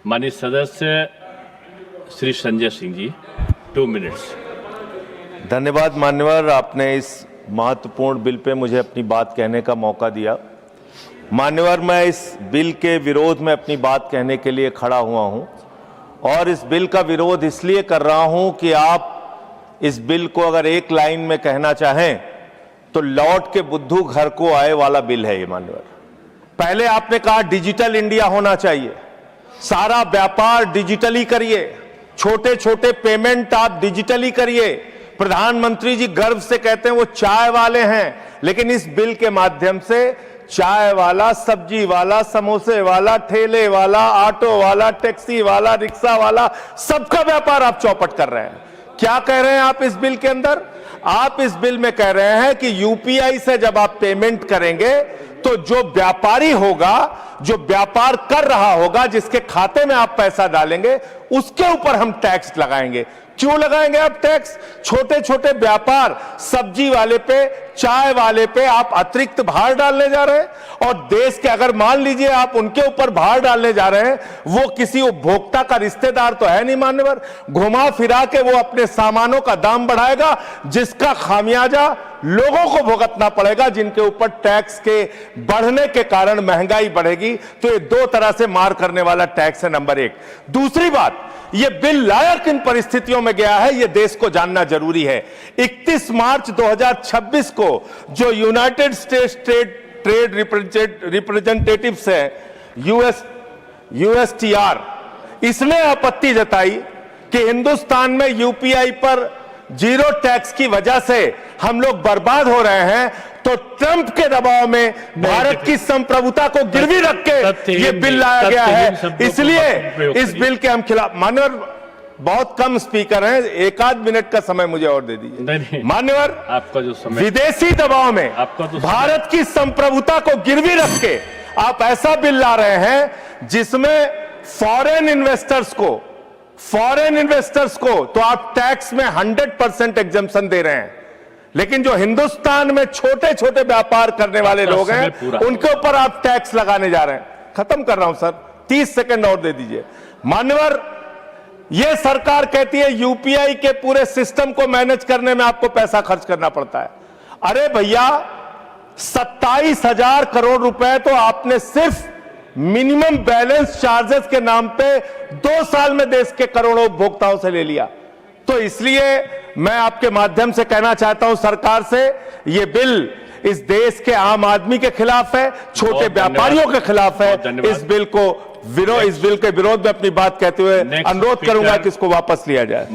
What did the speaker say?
माननीय सदस्य श्री संजय सिंह जी, 2 मिनट्स। धन्यवाद मान्यवर, आपने इस महत्वपूर्ण बिल पे मुझे अपनी बात कहने का मौका दिया। मान्यवर, मैं इस बिल के विरोध में अपनी बात कहने के लिए खड़ा हुआ हूं और इस बिल का विरोध इसलिए कर रहा हूं कि आप इस बिल को अगर एक लाइन में कहना चाहें तो लौट के बुद्धू घर को आए वाला बिल है ये। मान्यवर, पहले आपने कहा डिजिटल इंडिया होना चाहिए, सारा व्यापार डिजिटली करिए, छोटे छोटे पेमेंट आप डिजिटली करिए। प्रधानमंत्री जी गर्व से कहते हैं वो चाय वाले हैं, लेकिन इस बिल के माध्यम से चाय वाला, सब्जी वाला, समोसे वाला, ठेले वाला, ऑटो वाला, टैक्सी वाला, रिक्शा वाला, सबका व्यापार आप चौपट कर रहे हैं। क्या कह रहे हैं आप इस बिल के अंदर? आप इस बिल में कह रहे हैं कि यूपीआई से जब आप पेमेंट करेंगे तो जो व्यापारी होगा, जो व्यापार कर रहा होगा, जिसके खाते में आप पैसा डालेंगे, उसके ऊपर हम टैक्स लगाएंगे। क्यों लगाएंगे आप टैक्स? छोटे छोटे व्यापार, सब्जी वाले पे, चाय वाले पे आप अतिरिक्त भार डालने जा रहे हैं। और देश के अगर मान लीजिए आप उनके ऊपर भार डालने जा रहे हैं, वो किसी उपभोक्ता का रिश्तेदार तो है नहीं मान्यवर, घुमा फिरा के वो अपने सामानों का दाम बढ़ाएगा, जिसका खामियाजा लोगों को भुगतना पड़ेगा, जिनके ऊपर टैक्स के बढ़ने के कारण महंगाई बढ़ेगी। तो ये दो तरह से मार करने वाला टैक्स है, नंबर एक। दूसरी बात, ये बिल लाया किन परिस्थितियों में गया है, ये देश को जानना जरूरी है। 31 मार्च 2026 को जो यूनाइटेड स्टेट्स ट्रेड रिप्रेजेंटेटिव्स है, यूएसटीआर, इसने आपत्ति जताई कि हिंदुस्तान में यूपीआई पर जीरो टैक्स की वजह से हम लोग बर्बाद हो रहे हैं। तो ट्रंप के दबाव में भारत की संप्रभुता को गिरवी रख के ये बिल लाया गया है, इसलिए इस बिल के हम खिलाफ। मान्यवर, बहुत कम स्पीकर हैं, 1 आध मिनट का समय मुझे और दे दीजिए। मान्यवर, आपका जो समय, विदेशी दबाव में भारत की संप्रभुता को गिरवी रख के आप ऐसा बिल ला रहे हैं जिसमें फॉरेन इन्वेस्टर्स को तो आप टैक्स में 100% एग्जम्पशन दे रहे हैं, लेकिन जो हिंदुस्तान में छोटे छोटे व्यापार करने वाले लोग हैं उनके ऊपर आप टैक्स लगाने जा रहे हैं। खत्म कर रहा हूं सर, 30 सेकंड और दे दीजिए। मान्यवर, यह सरकार कहती है यूपीआई के पूरे सिस्टम को मैनेज करने में आपको पैसा खर्च करना पड़ता है। अरे भैया, 27,000 करोड़ रुपए तो आपने सिर्फ मिनिमम बैलेंस चार्जेस के नाम पे 2 साल में देश के करोड़ों उपभोक्ताओं से ले लिया। तो इसलिए मैं आपके माध्यम से कहना चाहता हूं सरकार से, यह बिल इस देश के आम आदमी के खिलाफ है, छोटे व्यापारियों के खिलाफ है। इस बिल के विरोध में अपनी बात कहते हुए अनुरोध करूंगा कि इसको वापस लिया जाए।